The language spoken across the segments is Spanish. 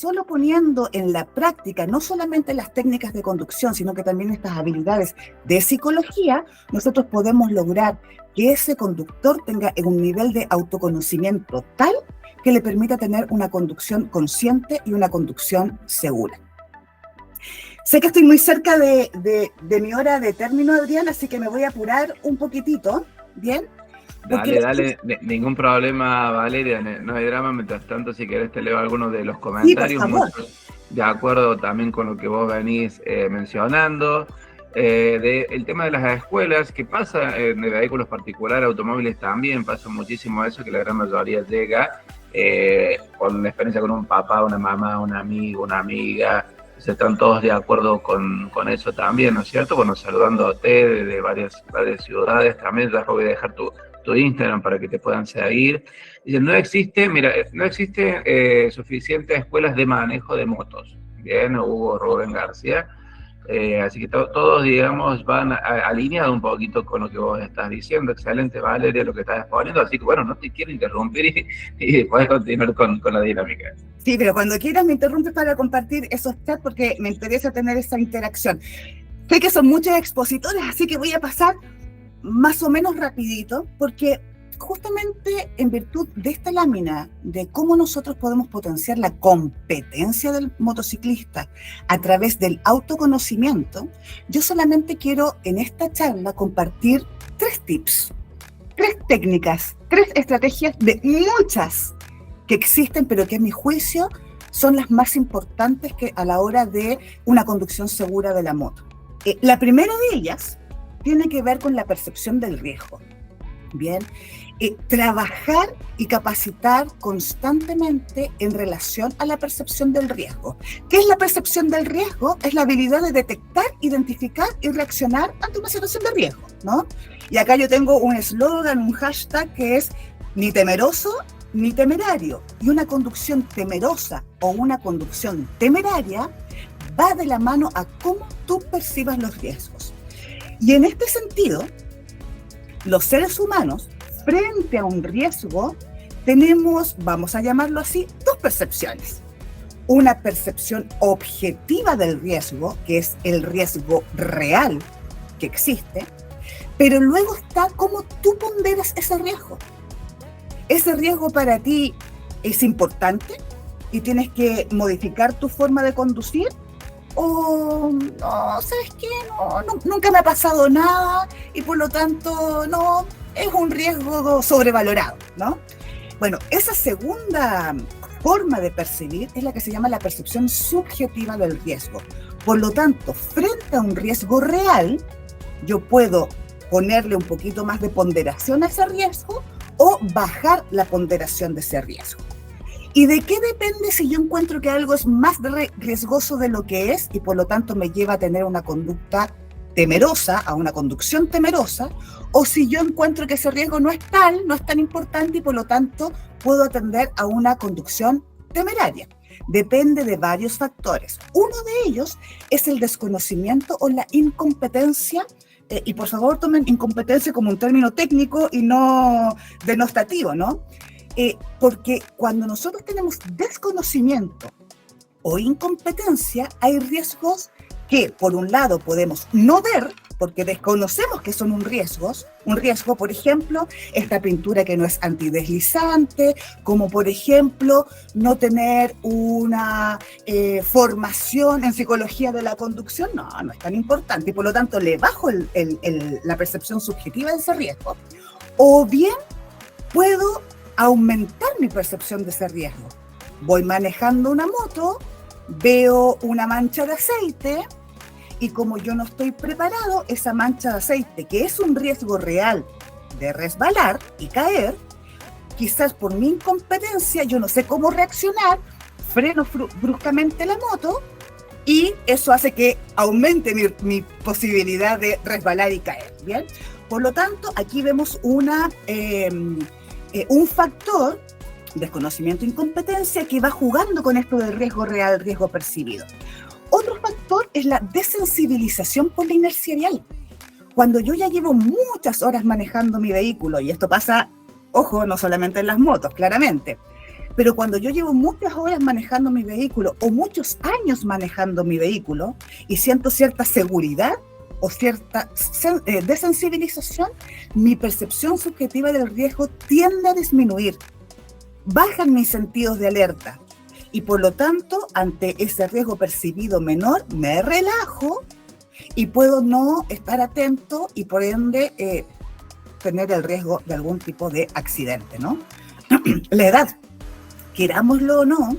solo poniendo en la práctica no solamente las técnicas de conducción, sino que también estas habilidades de psicología, nosotros podemos lograr que ese conductor tenga un nivel de autoconocimiento tal que le permita tener una conducción consciente y una conducción segura. Sé que estoy muy cerca de mi hora de término, Adrián, así que me voy a apurar un poquitito, ¿bien? Dale, ningún problema, Valeria, no hay drama. Mientras tanto, si querés te leo algunos de los comentarios, sí, por favor. De acuerdo también con lo que vos venís mencionando. El tema de las escuelas, que pasa en vehículos particulares, automóviles también, pasa muchísimo eso, que la gran mayoría llega con la experiencia con un papá, una mamá, un amigo, una amiga. Están todos de acuerdo con eso también, ¿no es cierto? Bueno, saludándote de varias ciudades también, ya voy a dejar tu Instagram para que te puedan seguir. Dicen, no existe suficientes escuelas de manejo de motos. Bien, Hugo Rubén García. Así que todos, digamos, van alineados un poquito con lo que vos estás diciendo. Excelente, Valeria, lo que estás exponiendo. Así que, bueno, no te quiero interrumpir y podés continuar con la dinámica. Sí, pero cuando quieras me interrumpes para compartir esos chats porque me interesa tener esa interacción. Sé que son muchos expositores, así que voy a pasar más o menos rapidito, porque justamente en virtud de esta lámina de cómo nosotros podemos potenciar la competencia del motociclista a través del autoconocimiento, yo solamente quiero en esta charla compartir 3 tips, 3 técnicas, 3 estrategias de muchas que existen, pero que a mi juicio son las más importantes que a la hora de una conducción segura de la moto. La primera de ellas tiene que ver con la percepción del riesgo. Bien, trabajar y capacitar constantemente en relación a la percepción del riesgo. ¿Qué es la percepción del riesgo? Es la habilidad de detectar, identificar y reaccionar ante una situación de riesgo, ¿no? Y acá yo tengo un eslogan, un hashtag que es ni temeroso ni temerario. Y una conducción temerosa o una conducción temeraria va de la mano a cómo tú percibas los riesgos. Y en este sentido, los seres humanos, frente a un riesgo, tenemos, vamos a llamarlo así, 2 percepciones. Una percepción objetiva del riesgo, que es el riesgo real que existe, pero luego está cómo tú ponderas ese riesgo. ¿Ese riesgo para ti es importante y tienes que modificar tu forma de conducir? O no, ¿sabes qué? No, nunca me ha pasado nada y por lo tanto no, es un riesgo sobrevalorado, ¿no? Bueno, esa segunda forma de percibir es la que se llama la percepción subjetiva del riesgo. Por lo tanto, frente a un riesgo real, yo puedo ponerle un poquito más de ponderación a ese riesgo o bajar la ponderación de ese riesgo. ¿Y de qué depende si yo encuentro que algo es más riesgoso de lo que es y por lo tanto me lleva a tener una conducta temerosa, a una conducción temerosa, o si yo encuentro que ese riesgo no es tan importante y por lo tanto puedo atender a una conducción temeraria? Depende de varios factores. Uno de ellos es el desconocimiento o la incompetencia, y por favor tomen incompetencia como un término técnico y no denostativo, ¿no? Porque cuando nosotros tenemos desconocimiento o incompetencia, hay riesgos que, por un lado, podemos no ver, porque desconocemos que son un riesgo, por ejemplo, esta pintura que no es antideslizante, como por ejemplo, no tener una formación en psicología de la conducción, no es tan importante, y por lo tanto le bajo la percepción subjetiva de ese riesgo. O bien, puedo aumentar mi percepción de ese riesgo. Voy manejando una moto, veo una mancha de aceite y como yo no estoy preparado, esa mancha de aceite, que es un riesgo real de resbalar y caer, quizás por mi incompetencia, yo no sé cómo reaccionar, freno bruscamente la moto y eso hace que aumente mi posibilidad de resbalar y caer, ¿bien? Por lo tanto, aquí vemos un factor, desconocimiento e incompetencia, que va jugando con esto del riesgo real, riesgo percibido. Otro factor es la desensibilización por la inercia vial. Cuando yo ya llevo muchas horas manejando mi vehículo, y esto pasa, ojo, no solamente en las motos, claramente, Pero cuando yo llevo muchas horas manejando mi vehículo o muchos años manejando mi vehículo y siento cierta seguridad o cierta desensibilización, mi percepción subjetiva del riesgo tiende a disminuir. Bajan mis sentidos de alerta y por lo tanto, ante ese riesgo percibido menor, me relajo y puedo no estar atento y por ende tener el riesgo de algún tipo de accidente, ¿no? La edad, querámoslo o no,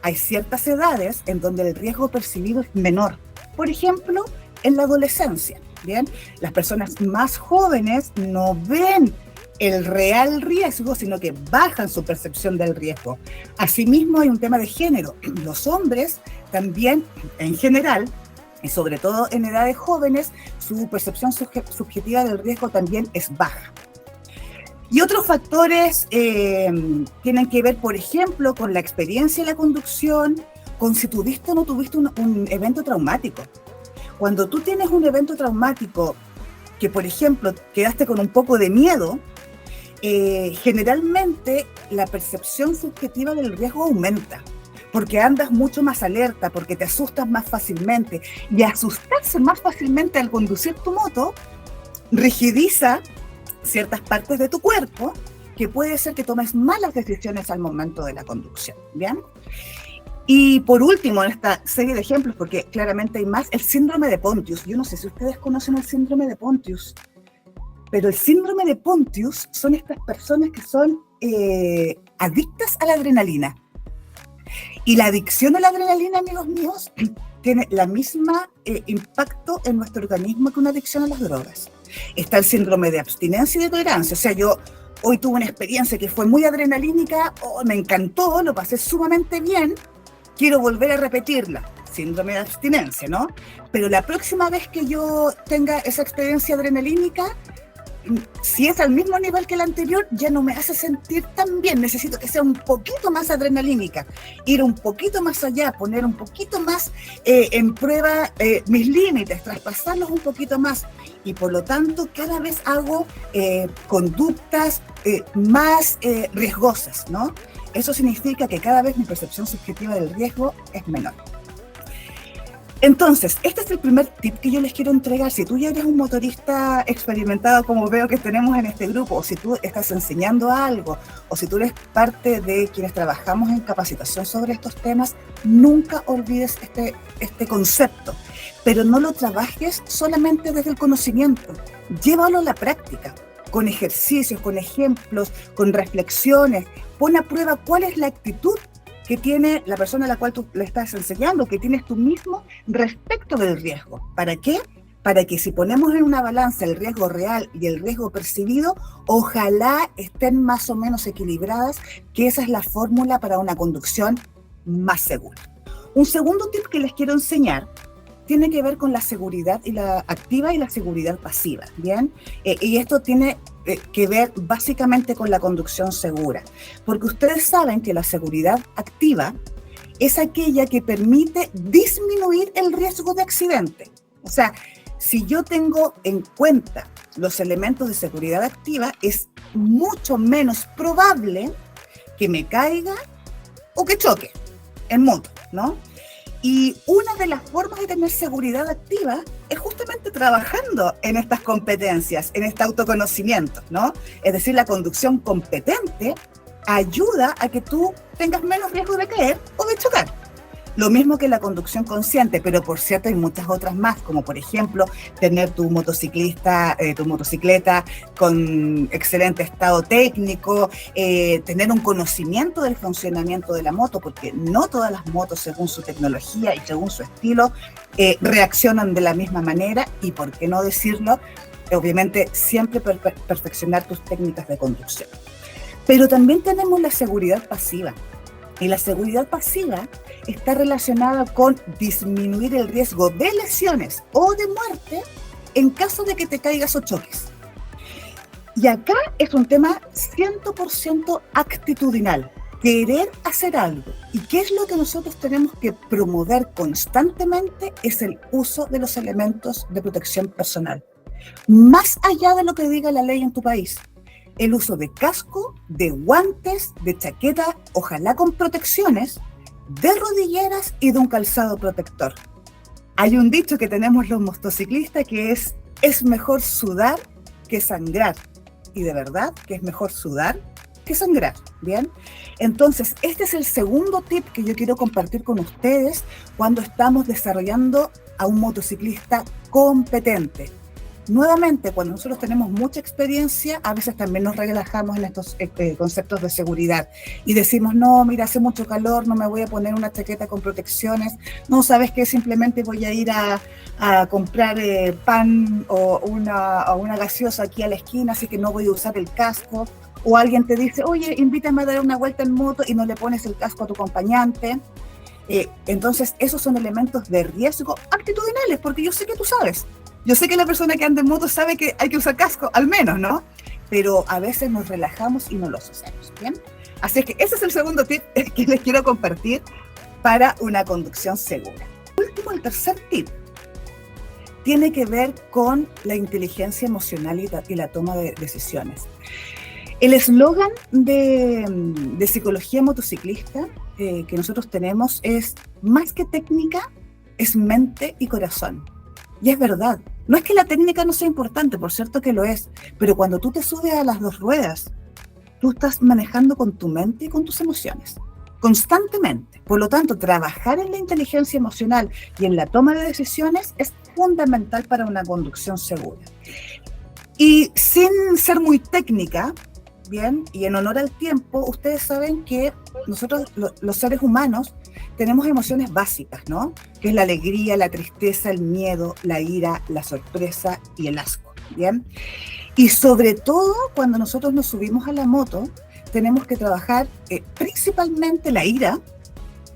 hay ciertas edades en donde el riesgo percibido es menor. Por ejemplo, en la adolescencia, ¿bien? Las personas más jóvenes no ven el real riesgo, sino que bajan su percepción del riesgo. Asimismo, hay un tema de género. Los hombres también, en general, y sobre todo en edades jóvenes, su percepción subjetiva del riesgo también es baja. Y otros factores tienen que ver, por ejemplo, con la experiencia de la conducción, con si tuviste o no tuviste un evento traumático. Cuando tú tienes un evento traumático que, por ejemplo, quedaste con un poco de miedo, generalmente la percepción subjetiva del riesgo aumenta, porque andas mucho más alerta, porque te asustas más fácilmente, y asustarse más fácilmente al conducir tu moto rigidiza ciertas partes de tu cuerpo, que puede ser que tomes malas decisiones al momento de la conducción, ¿bien? Y por último, en esta serie de ejemplos, porque claramente hay más, el síndrome de Pontius. Yo no sé si ustedes conocen el síndrome de Pontius, pero el síndrome de Pontius son estas personas que son adictas a la adrenalina. Y la adicción a la adrenalina, amigos míos, tiene la misma impacto en nuestro organismo que una adicción a las drogas. Está el síndrome de abstinencia y de tolerancia. O sea, yo hoy tuve una experiencia que fue muy adrenalínica, me encantó, lo pasé sumamente bien, quiero volver a repetirla. Síndrome de abstinencia, ¿no? Pero la próxima vez que yo tenga esa experiencia adrenalínica, si es al mismo nivel que la anterior, ya no me hace sentir tan bien. Necesito que sea un poquito más adrenalínica, ir un poquito más allá, poner un poquito más en prueba mis límites, traspasarlos un poquito más. Y por lo tanto, cada vez hago conductas más riesgosas, ¿no? Eso significa que cada vez mi percepción subjetiva del riesgo es menor. Entonces, este es el primer tip que yo les quiero entregar. Si tú ya eres un motorista experimentado, como veo que tenemos en este grupo, o si tú estás enseñando algo, o si tú eres parte de quienes trabajamos en capacitación sobre estos temas, nunca olvides este concepto. Pero no lo trabajes solamente desde el conocimiento, llévalo a la práctica, con ejercicios, con ejemplos, con reflexiones. Pon a prueba cuál es la actitud que tiene la persona a la cual tú le estás enseñando, que tienes tú mismo respecto del riesgo. ¿Para qué? Para que si ponemos en una balanza el riesgo real y el riesgo percibido, ojalá estén más o menos equilibradas, que esa es la fórmula para una conducción más segura. Un segundo tip que les quiero enseñar tiene que ver con la seguridad y la activa y la seguridad pasiva, ¿bien? Y esto tiene que ver básicamente con la conducción segura, porque ustedes saben que la seguridad activa es aquella que permite disminuir el riesgo de accidente. O sea, si yo tengo en cuenta los elementos de seguridad activa, es mucho menos probable que me caiga o que choque en moto, ¿no? Y una de las formas de tener seguridad activa es justamente trabajando en estas competencias, en este autoconocimiento, ¿no? Es decir, la conducción competente ayuda a que tú tengas menos riesgo de caer o de chocar. Lo mismo que la conducción consciente, pero por cierto hay muchas otras más, como por ejemplo tener tu motocicleta con excelente estado técnico, tener un conocimiento del funcionamiento de la moto, porque no todas las motos, según su tecnología y según su estilo, reaccionan de la misma manera, y por qué no decirlo, obviamente siempre perfeccionar tus técnicas de conducción. Pero también tenemos la seguridad pasiva. Y la seguridad pasiva está relacionada con disminuir el riesgo de lesiones o de muerte en caso de que te caigas o choques. Y acá es un tema 100% actitudinal, querer hacer algo. ¿Y qué es lo que nosotros tenemos que promover constantemente? Es el uso de los elementos de protección personal. Más allá de lo que diga la ley en tu país. el uso de casco, de guantes, de chaqueta, ojalá con protecciones, de rodilleras y de un calzado protector. Hay un dicho que tenemos los motociclistas que es mejor sudar que sangrar. Y de verdad que es mejor sudar que sangrar, ¿bien? Entonces, este es el segundo tip que yo quiero compartir con ustedes cuando estamos desarrollando a un motociclista competente. Nuevamente, cuando nosotros tenemos mucha experiencia, a veces también nos relajamos en estos conceptos de seguridad y decimos, no, mira, hace mucho calor, no me voy a poner una chaqueta con protecciones, no, ¿sabes qué? Simplemente voy a ir a comprar pan o una gaseosa aquí a la esquina, así que no voy a usar el casco. O alguien te dice, oye, invítame a dar una vuelta en moto y no le pones el casco a tu acompañante. Entonces, esos son elementos de riesgo actitudinales, porque yo sé que tú sabes. Yo sé que la persona que anda en moto sabe que hay que usar casco, al menos, ¿no? Pero a veces nos relajamos y no los usamos, ¿bien? Así que ese es el segundo tip que les quiero compartir para una conducción segura. Último, el tercer tip tiene que ver con la inteligencia emocional y la toma de decisiones. El eslogan de psicología motociclista que nosotros tenemos es, más que técnica, es mente y corazón. Y es verdad, no es que la técnica no sea importante, por cierto que lo es, pero cuando tú te subes a las dos ruedas, tú estás manejando con tu mente y con tus emociones, constantemente. Por lo tanto, trabajar en la inteligencia emocional y en la toma de decisiones es fundamental para una conducción segura. Y sin ser muy técnica, bien, y en honor al tiempo, ustedes saben que nosotros, los seres humanos, tenemos emociones básicas, ¿no? Que es la alegría, la tristeza, el miedo, la ira, la sorpresa y el asco, ¿bien? Y sobre todo, cuando nosotros nos subimos a la moto, tenemos que trabajar principalmente la ira,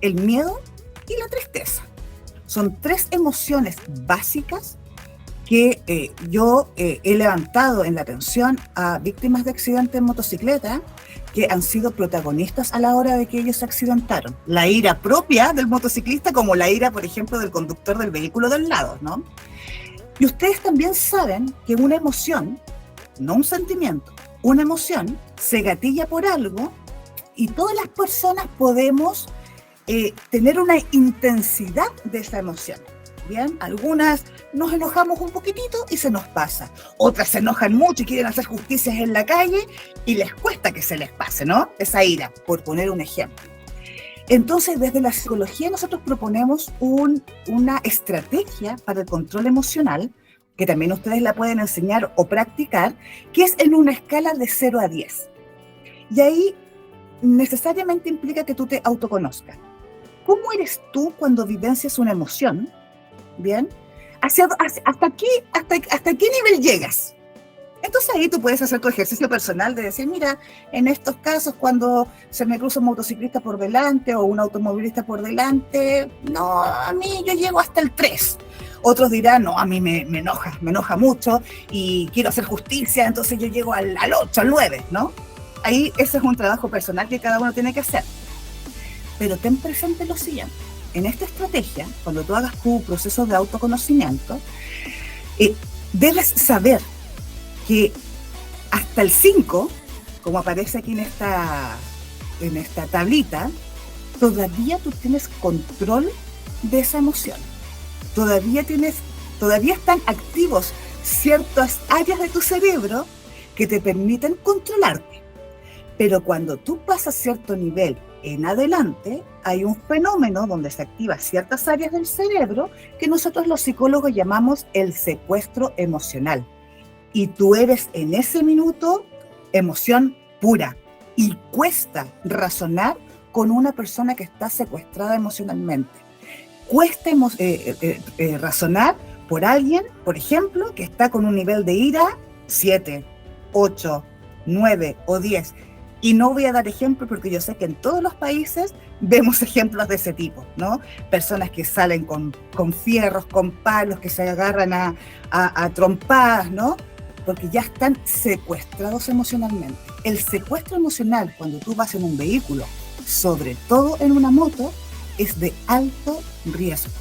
el miedo y la tristeza. Son tres emociones básicas que yo he levantado en la atención a víctimas de accidentes en motocicleta que han sido protagonistas a la hora de que ellos se accidentaron. La ira propia del motociclista, como la ira, por ejemplo, del conductor del vehículo del lado, ¿no? Y ustedes también saben que una emoción, no un sentimiento, una emoción se gatilla por algo y todas las personas podemos tener una intensidad de esa emoción. Bien, algunas nos enojamos un poquitito y se nos pasa. Otras se enojan mucho y quieren hacer justicias en la calle y les cuesta que se les pase, ¿no? Esa ira, por poner un ejemplo. Entonces, desde la psicología nosotros proponemos una estrategia para el control emocional, que también ustedes la pueden enseñar o practicar, que es en una escala de 0 a 10. Y ahí necesariamente implica que tú te autoconozcas. ¿Cómo eres tú cuando vivencias una emoción? Bien, ¿hasta qué nivel llegas? Entonces ahí tú puedes hacer tu ejercicio personal de decir, mira, en estos casos cuando se me cruza un motociclista por delante o un automovilista por delante, no, a mí yo llego hasta el 3. Otros dirán, no, a mí me enoja mucho y quiero hacer justicia, entonces yo llego al 8, al 9, ¿no? Ahí ese es un trabajo personal que cada uno tiene que hacer. Pero ten presente lo siguiente. En esta estrategia, cuando tú hagas tu proceso de autoconocimiento, debes saber que hasta el 5, como aparece aquí en esta tablita, todavía tú tienes control de esa emoción. Todavía están activos ciertas áreas de tu cerebro que te permiten controlarte. Pero cuando tú pasas cierto nivel en adelante, hay un fenómeno donde se activan ciertas áreas del cerebro que nosotros los psicólogos llamamos el secuestro emocional. Y tú eres en ese minuto emoción pura. Y cuesta razonar con una persona que está secuestrada emocionalmente. Cuesta razonar por alguien, por ejemplo, que está con un nivel de ira 7, 8, 9 o 10. Y no voy a dar ejemplos porque yo sé que en todos los países vemos ejemplos de ese tipo, ¿no? Personas que salen con fierros, con palos, que se agarran a trompadas, ¿no? Porque ya están secuestrados emocionalmente. El secuestro emocional, cuando tú vas en un vehículo, sobre todo en una moto, es de alto riesgo.